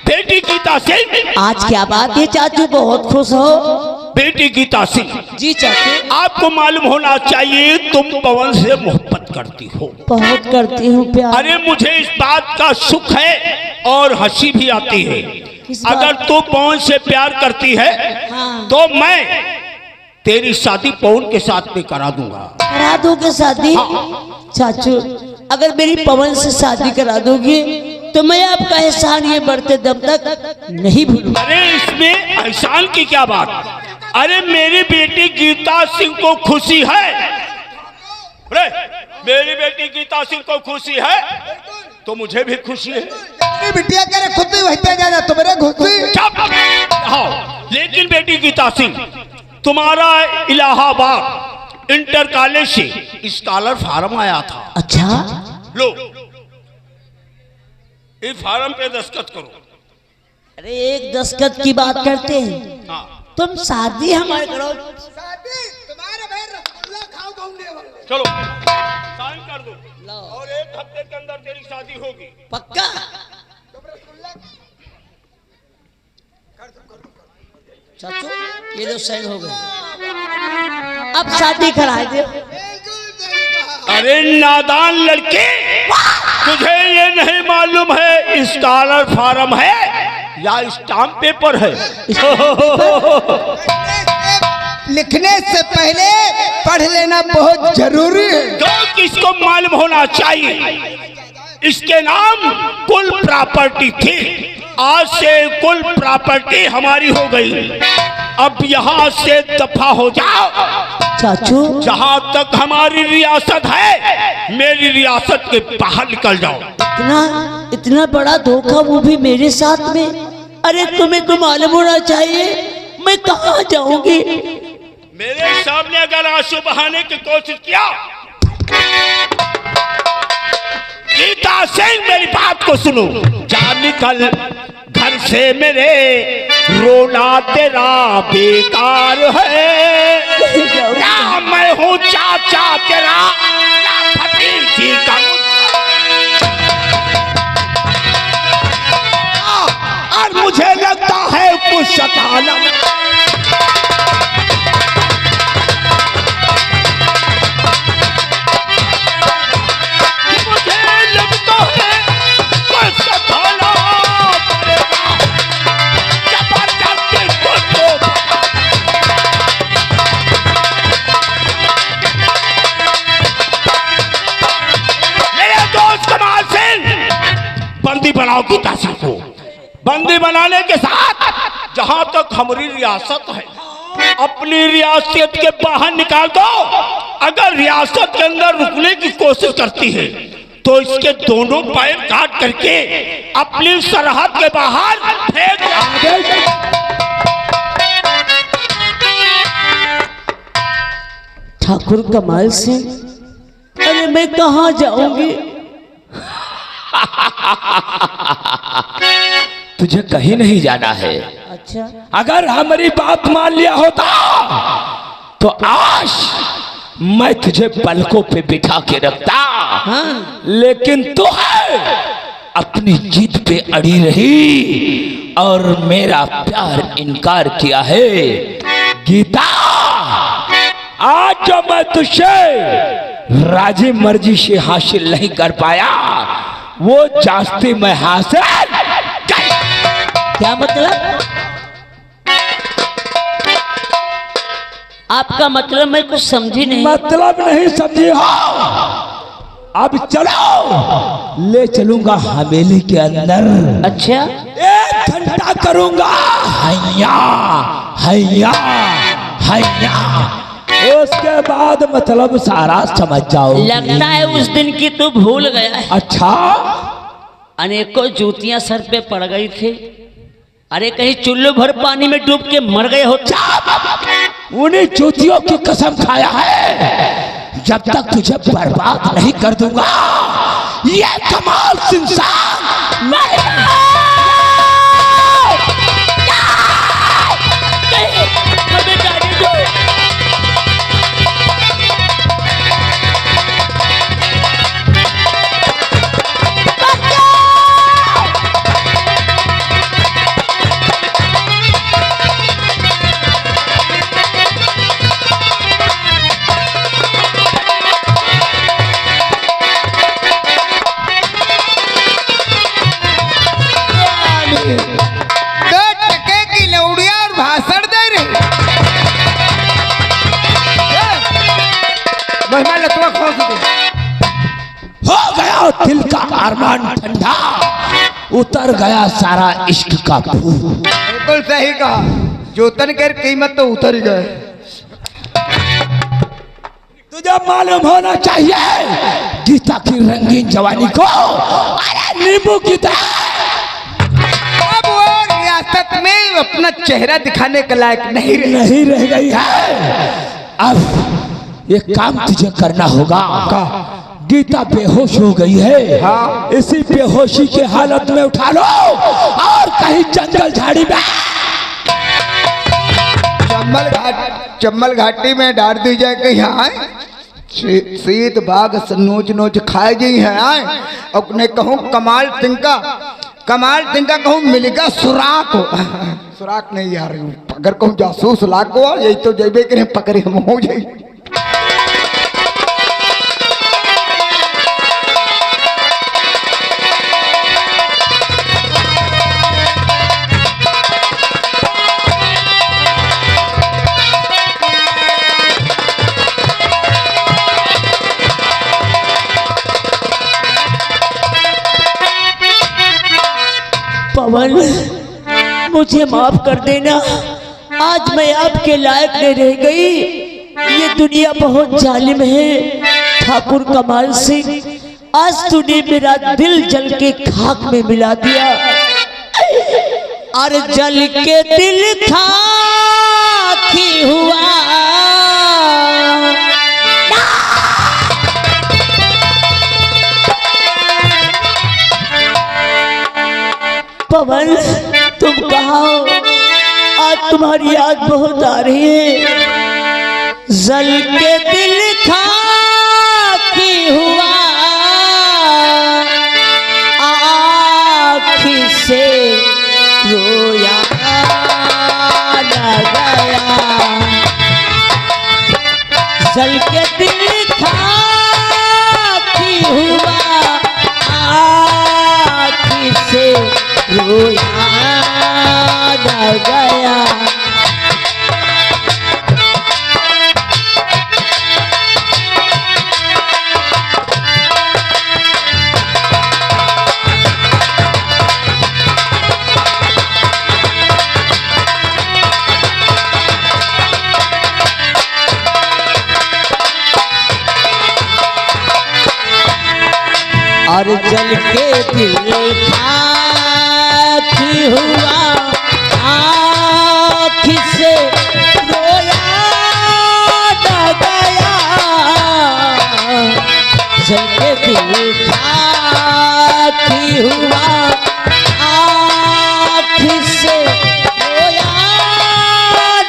बेटी गीता सिंह, आज क्या बात है चाचू, बहुत खुश हो? बेटी गीता सिंह, जी चाचू। आपको मालूम होना चाहिए तुम पवन से मोहब्बत करती हो। बहुत करती हूँ प्यार। अरे मुझे इस बात का सुख है और हंसी भी आती है। अगर तू पवन से प्यार करती है हाँ। तो मैं तेरी शादी पवन के साथ में करा दूंगा। करा दोगे शादी? हाँ। चाचू अगर मेरी पवन से शादी करा दोगी तो मैं आपका एहसान ये बढ़ते दम तक नहीं भूलूंगा। अरे इसमें एहसान की क्या बात? अरे मेरी बेटी गीता सिंह को खुशी है। अरे मेरी बेटी गीता सिंह को खुशी है तो मुझे भी खुशी है। बिटिया करे खुद ही वही जा तो मेरे खुशी। हाँ, लेकिन बेटी गीता सिंह, तुम्हारा इलाहाबाद इंटर कॉलेज से स्कॉलर फार्म आया था। अच्छा, लो इस फार्म पे दस्तखत करो। अरे एक दस्तखत की बात करते हैं। हाँ। तुम शादी हमारे करो। शादी तुम्हारे भाई रसगुल्ला खाओ गाऊंगे। चलो साइन कर दो और 1 हफ्ते के अंदर तेरी शादी होगी। पक्का? चाचू ये लो साइन हो गए, अब शादी करा दे। अरे नादान लड़के, तुझे ये नहीं मालूम है स्कॉलर फार्म है या स्टाम्प पेपर है? लिखने से पहले पढ़ लेना बहुत जरूरी है। तो किसको मालूम होना चाहिए। इसके नाम कुल प्रॉपर्टी थी, आज से कुल प्रॉपर्टी हमारी हो गई। अब यहाँ से दफा हो जाओ। चाचू जहाँ तक हमारी रियासत है मेरी रियासत के बाहर निकल जाओ। इतना बड़ा धोखा, वो भी मेरे साथ में। अरे तुम्हें तो मालूम होना चाहिए मैं कहाँ जाऊंगी। मेरे सामने अगर आंसू बहाने की कोशिश किया, गीता सिंह मेरी बात को सुनो। जा निकल घर से मेरे, रोना तेरा बेकार है। ना मैं हूँ चाचा तेरा, ना भतीजी का। और मुझे लगता है कुछ सताना। बंदी बनाओ गीता सिंह को। बंदी बनाने के साथ जहां तक हमारी रियासत है अपनी रियासत के बाहर निकाल दो। अगर रियासत के अंदर रुकने की कोशिश करती है तो इसके दोनों पैर काट करके अपनी सरहद के बाहर फेंक दो। ठाकुर कमाल सिंह, अरे मैं कहाँ जाऊंगी? तुझे कहीं नहीं जाना है। अच्छा, अगर हमारी बात मान लिया होता तो आज मैं तुझे पलकों पे बिठा के रखता। हाँ। लेकिन तू है अपनी जिद पे अड़ी रही और मेरा प्यार इनकार किया है। गीता, आज जो मैं तुझे राजी मर्जी से हासिल नहीं कर पाया वो जास्ती मैं हासिल। क्या मतलब? आपका मतलब मैं कुछ समझी नहीं। मतलब नहीं समझी हो? अब चलो, ले चलूंगा हवेली के अंदर। अच्छा, 1 घंटा करूंगा हैया हैया हैया, उसके बाद मतलब सारा समझ जाओ। लगता है उस दिन की तू भूल गया है। अच्छा, अनेकों जूतियां सर पे पड़ गई थी। अरे कहीं चुल्लू भर पानी में डूब के मर गए हो? उन्हीं जूतियों की कसम खाया है जब तक तुझे बर्बाद नहीं कर दूंगा ये कमाल सिंह उतर गया सारा इश्क का भूत। बिल्कुल सही कहा, जोतन कर कीमत तो उतर ही गए। तुझे मालूम होना चाहिए गीता की रंगीन जवानी को अरे नींबू की तरह अब वो रियासत में अपना चेहरा दिखाने के लायक नहीं रह गई है। अब एक काम तुझे करना होगा। गीता बेहोश हो गई है। हाँ। इसी बेहोशी के हालत में उठा लो और कहीं जंगल झाड़ी में चम्बल घाटी में डाल दी जाए कि यहाँ सीत बाघ नोच नोच खाए जी है। अपने कहूँ कमाल सिंह का कहूँ मिलेगा सुराख हो। सुराख नहीं यार, अगर कहूँ जासूस लाख हो यही तो जेबे करे पकड़े हम हो जाए। पवन, मुझे माफ कर देना, आज मैं आपके लायक नहीं रह गई। ये दुनिया बहुत जालिम है। ठाकुर कमाल सिंह, आज तूने मेरा दिल जल के खाक में मिला दिया। और जल के दिल खाकी हुआ। पवन, तुम कहाँ हो? आज तुम्हारी याद बहुत आ रही है। जल के दिल खाकी हुआ, आँखी से रोया न गया। जल के दिल खाकी हुआ, आँखी से रोया न गया। और जल के दिल खाकी हुआ, आँखी से रोया न गया। जल के दिल खाकी हुआ, आँखी से रोया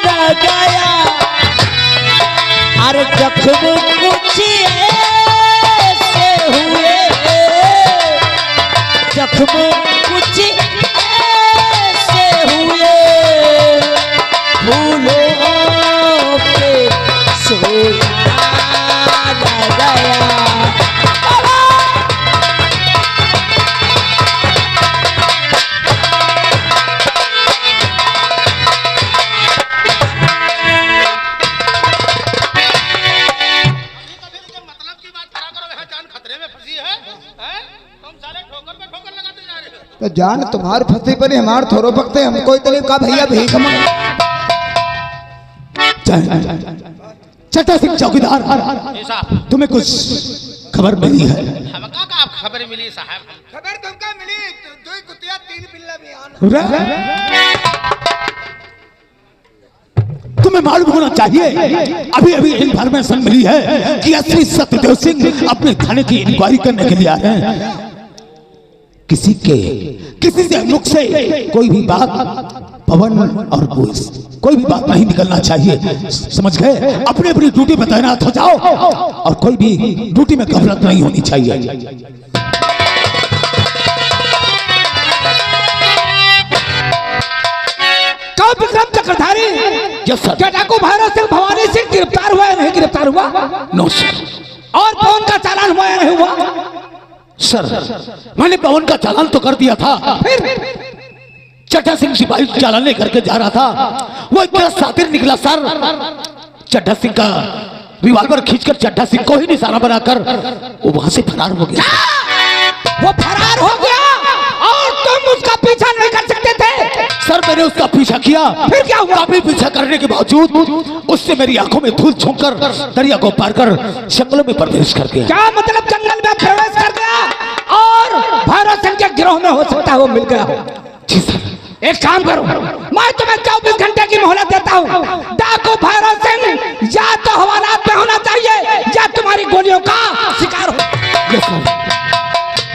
न गया। और जख्म कुछ ऐसे हुए, जख्म कुछ ऐसे हुए, फूलों पे सोया न गया। तो जान तुम्हार फंसी पर हमार थोरो पकते हम कोई तरीफ का भैया भीख मांग। चट्टा सिंह चौकीदार, तुम्हें कुछ खबर मिली है? हमका का खबर मिली साहब? खबर तुमका मिली, दो कुतिया तीन पिल्ला भी तुम्हें मालूम होना चाहिए अभी अभी इंफॉर्मेशन मिली है कि एसपी सत्यदेव सिंह अपने थाने की इंक्वायरी करने के लिए आ रहे हैं। किसी से मुख से कोई भी बात पवन और कोई भी बात नहीं निकलना चाहिए, समझ गए? अपनी अपनी ड्यूटी पे तैनात हो जाओ और कोई भी ड्यूटी में गफलत नहीं होनी चाहिए। कब विक्रम चक्रधारी डाकू भैरव सिंह भवानी सिंह गिरफ्तार हुआ या नहीं गिरफ्तार हुआ? No sir. और पवन का चालान हुआ या नहीं हुआ? सर, मैंने पवन का चालान तो कर दिया था, फिर चड्ढा सिंह सिपाही चालान लेकर के जा रहा था, वो इतना सातिर निकला सर। चड्ढा सिंह का रिवॉल्वर खींचकर चड्ढा सिंह को ही निशाना बनाकर वो वहां से फरार हो गया। वो फरार हो गया और तुम मैंने उसका पीछा किया। फिर क्या हुआ? काफी पीछा करने के बावजूद उससे मेरी आंखों में धूल झोंककर दरिया को पार कर जंगलों में प्रवेश कर गया। क्या मतलब जंगल में प्रवेश कर गया और भैरव सिंह के गिरोह में हो सकता है वो मिल गया हो? जी सर। एक काम करो, मैं तुम्हें 24 घंटे की मोहलत देता हूँ। डाकू भैरव सिंह या तो हवालात में होना चाहिए या तुम्हारी गोलियों का शिकार हो। Yes sir.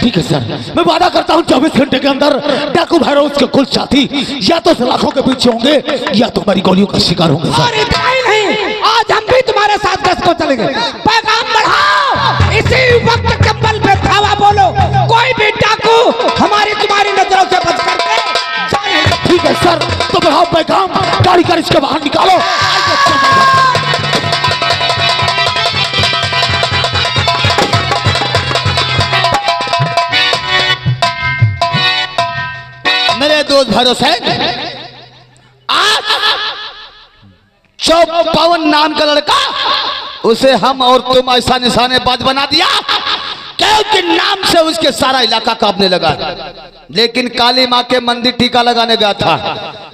ठीक है सर, मैं वादा करता हूँ 24 घंटे के अंदर डाकू भैरव उसके कुल साथी या तो सलाखों के पीछे होंगे या तो हमारी गोलियों का शिकार होंगे सर। और इतना ही नहीं, आज हम भी तुम्हारे साथ गश्त को चलेंगे। पैगाम बढ़ाओ, इसी वक्त कंबल पे धावा बोलो, कोई भी डाकू हमारी तुम्हारी नजरों से बच करके जाए। ठीक है सर, तो बढ़ाओ पैगाम, गाड़ी कर इसके बाहर निकालो। मेरे दोस्त भैरव सिंह, आज चौपावन नाम का लड़का, उसे हम और तुम ऐसा निशानेबाज बना दिया क्योंकि नाम से उसके सारा इलाका कांपने लगा। लेकिन काली माँ के मंदिर टीका लगाने गया था,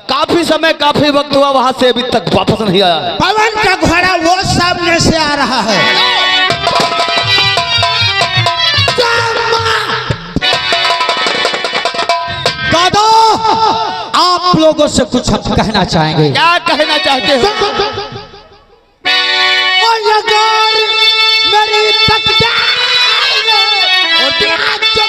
काफी समय काफी वक्त हुआ, वहां से अभी तक वापस नहीं आया। पवन का घोड़ा वो सामने से आ रहा है। दादा, आप लोगों से कुछ हम कहना चाहेंगे। क्या कहना चाहते हो? अगर मेरी तकदीर और आज जो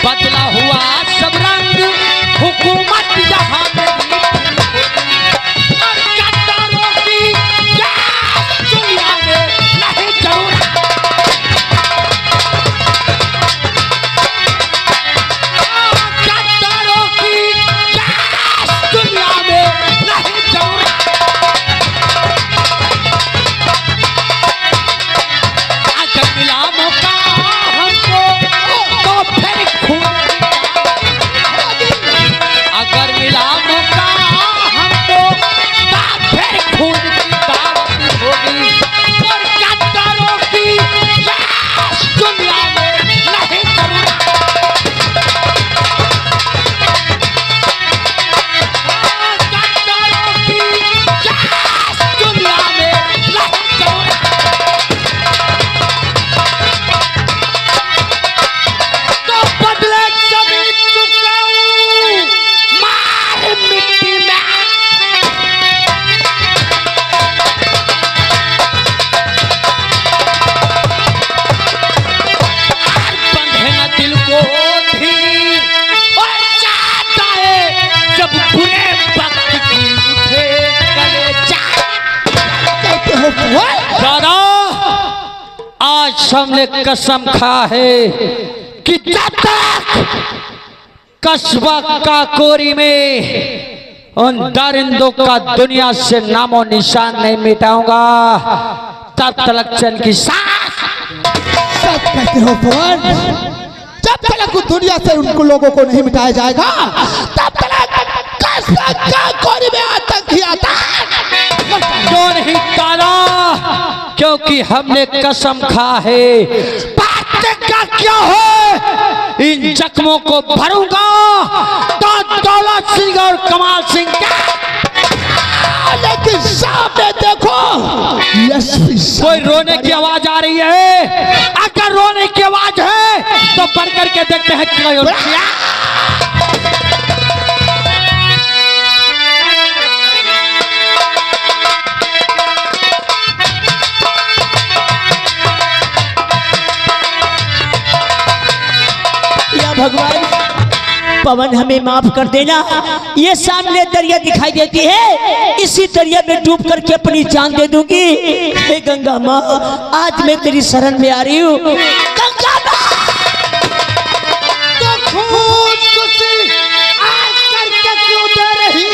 बदला हुआ सब रंग हुकूमत यहाँ मेरी और गद्दारों की जान दुनिया में नहीं जरूरत। गद्दारों की जान दुनिया में नहीं जरूरत। अगर मिला मौका हमको तो फिर अगर मिला मौका हमको तो फिर खून की दावत होगी और गद्दारों की लाश दुनिया में नहीं जरूरत। गद्दारों की लाश दुनिया में नहीं जरूरत। तो बदले सभी चुकाऊं मार मिट्टी में। बंधे न दिल को धीर और चाहता है जब बुरे वक्त की उठे कलेजा। दादा, आज हमने कसम खा है कि जब तक कस्बा का कोरी में उन दरिंदों का दुनिया से नामो निशान नहीं मिटाऊंगा, तब तक चल की सांस। सच कहते हो पवन, जब तक उस दुनिया से उनको लोगों को नहीं मिटाया जाएगा तब तक कस्बा का कोरी में आतंक ही आतंक। क्यों नहीं ताला, क्योंकि हमने कसम खा है बातें का क्या है, इन जख्मों को भरूंगा तो दौलत सिंह और कमाल सिंह का। लेकिन सामने देखो, कोई रोने की आवाज आ रही है। अगर रोने की आवाज है तो बढ़ करके देखते हैं क्या हो रहा है। भगवान, पवन हमें माफ कर देना। ये सामने दरिया दिखाई देती है, इसी दरिया में डूब करके अपनी जान दे दूंगी। हे गंगा माँ, आज मैं तेरी शरण में आ रही हूँ। गंगा माँ, तो खुद आज करके क्यों दे रही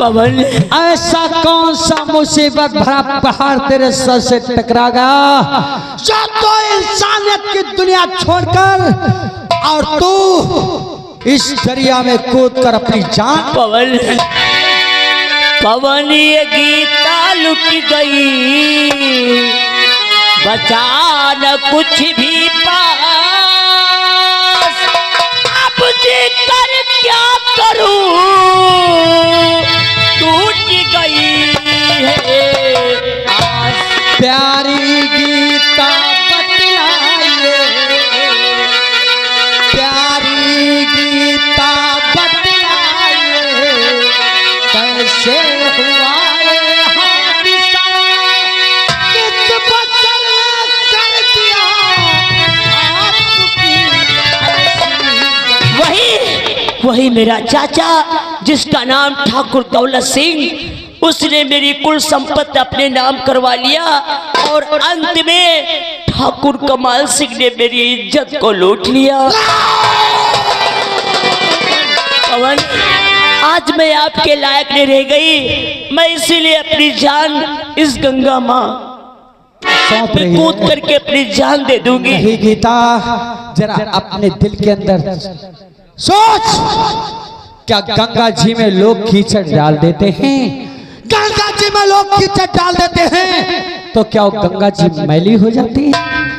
पवन ऐसा कौन सा मुसीबत भरा पहाड़ तेरे सर से टकरा गया जो तो इंसानियत की दुनिया छोड़कर और तू इस दरिया में कूद कर अपनी जान। पवन पवन ये गीता लुट गई, बचा न कुछ भी पास, अब जी कर क्या करूं, टूट गई है आस। प्यारी गीता बतलाइए, प्यारी गीता बतलाइए, कैसे हुआ ये हादसा, किस बचन कर दिया आपकी ऐसी। वही मेरा चाचा जिसका नाम ठाकुर दौलत सिंह, उसने मेरी कुल संपत्ति अपने नाम करवा लिया और अंत में ठाकुर कमाल सिंह ने मेरी इज्जत को लूट लिया। पवन आज मैं आपके लायक नहीं रह गई, मैं इसीलिए अपनी जान इस गंगा माँ सौंप रही कूद है। करके अपनी जान दे दूंगी। नहीं गीता, जरा अपने दिल के अंदर सोच, क्या गंगा जी में लोग कीचड़ डाल देते हैं? गंगा जी में लोग कीचड़ डाल देते हैं तो क्या वो गंगा जी मैली हो जाती है?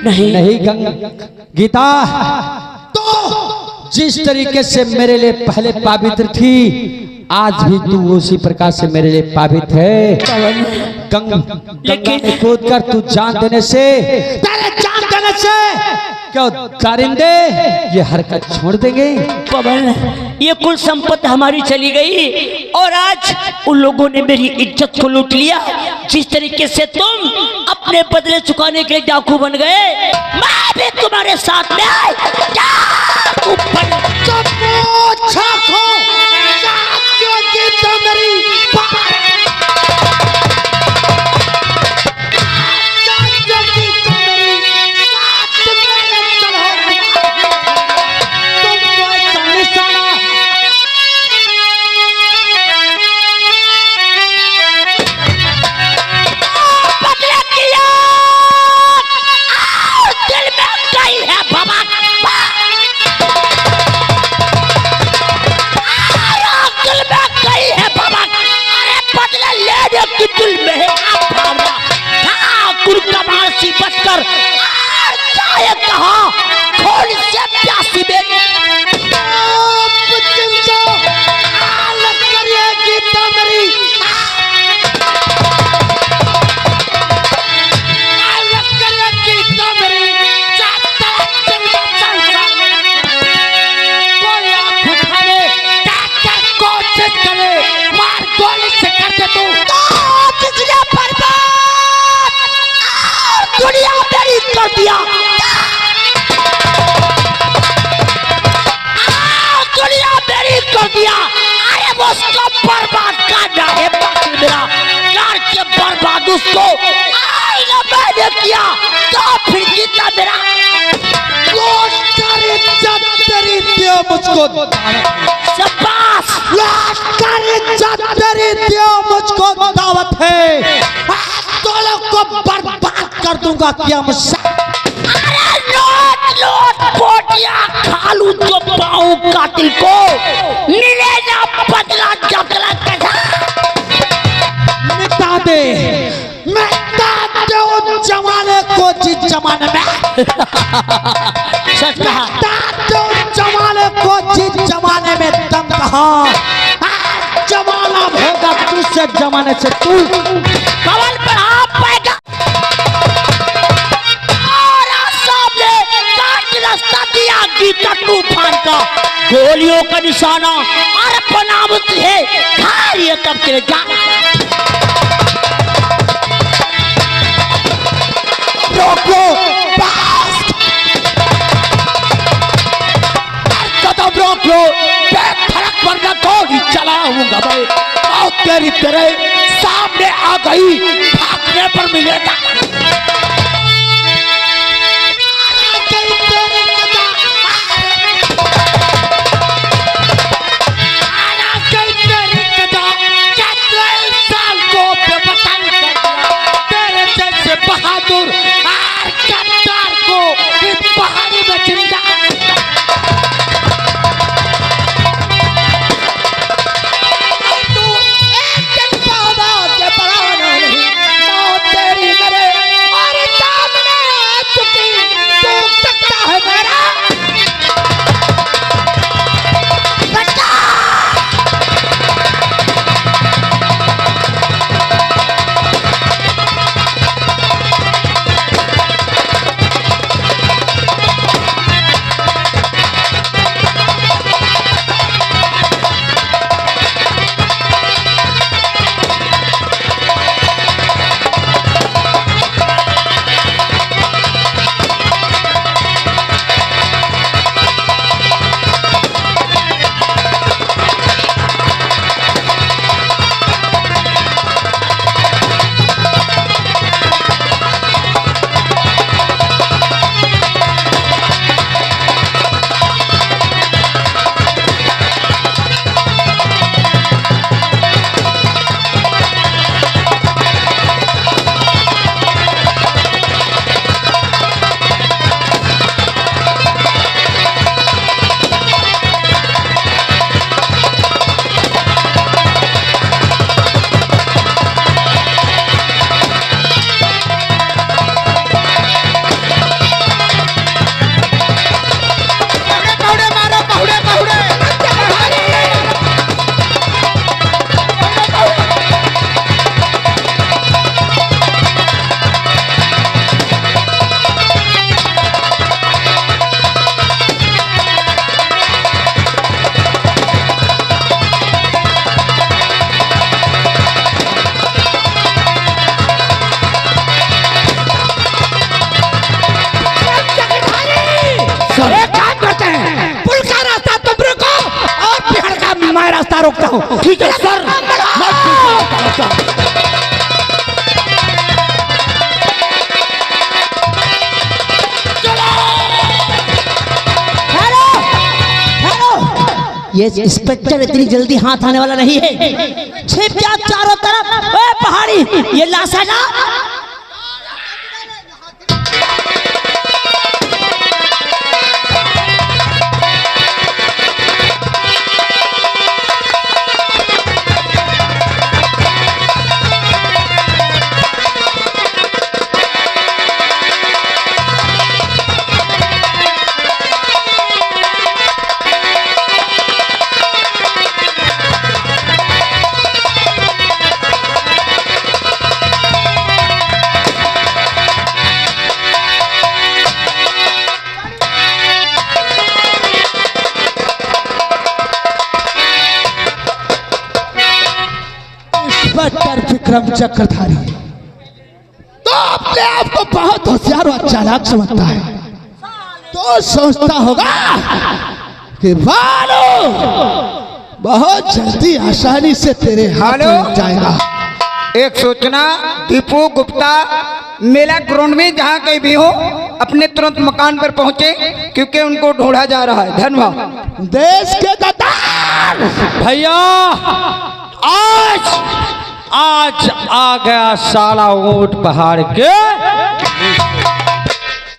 नहीं गीता, तो जिस तरीके से मेरे लिए पहले पवित्र थी, आज भी तू उसी प्रकार से मेरे लिए पवित्र है। गंगा में कूद कर तू जान देने से, तेरे जान देने से क्या कारिंदे ये हरकत छोड़ देंगे? पवन ये कुल संपत्ति हमारी चली गई और आज उन लोगों ने मेरी इज्जत को लूट लिया। जिस तरीके से तुम अपने बदले चुकाने के लिए डाकू बन गए, मैं भी तुम्हारे साथ में बचकर जाए कहाँ खोल से प्यासी दुनिया मेरी कर दिया, दुनिया मेरी कर दिया। अरे वो सब बर्बाद करना है बाकी मेरा यार के बर्बाद उसको मैंने किया तो फिर जीता मेरा मुझको शाबाश, मुझको दावत है, दोनों को बर्बाद कर दूंगा क्या मुझसे? अरे लोट पोटिया खा लूं तो पाऊं कातिल को, मिले ना बदला जबला मिटा दे उस जमाने को जिस जमाने में सच कहा, जमाने को जिस जमाने में दम कहा, जमाना होगा दूसरे जमाने से तू कमल बढ़ा पाएगा और सामने काट रास्ता दिया गीता तूफान का, गोलियों का निशाना और पनामत है खारिय तब तेरे जा रोको कदम रोक लो, फर्क पड़ना तो ही चलाऊंगा मैं, और तेरी तेरे सामने आ गई भागने पर मिलेगा। रोकता हूँ। ठीक है सर, मैं हेलो हेलो, ये इंस्पेक्टर इतनी जल्दी हाथ आने वाला नहीं है। छिप जा चारों तरफ। ओए पहाड़ी, ये लाश है ना? इंस्पेक्टर विक्रम चक्रधारी तो अपने आप को बहुत होशियार और चालाक समझता है, तो सोचता होगा कि भानु बहुत जल्दी आसानी से तेरे हाथ हेलो? लग जाएगा। एक सूचना, दीपू गुप्ता मेला ग्राउंड में जहाँ कहीं भी हो अपने तुरंत मकान पर पहुंचे, क्योंकि उनको ढूंढा जा रहा है। धन्यवाद। देश के गद्दार भैया आज आ गया साला ऊंट पहाड़ के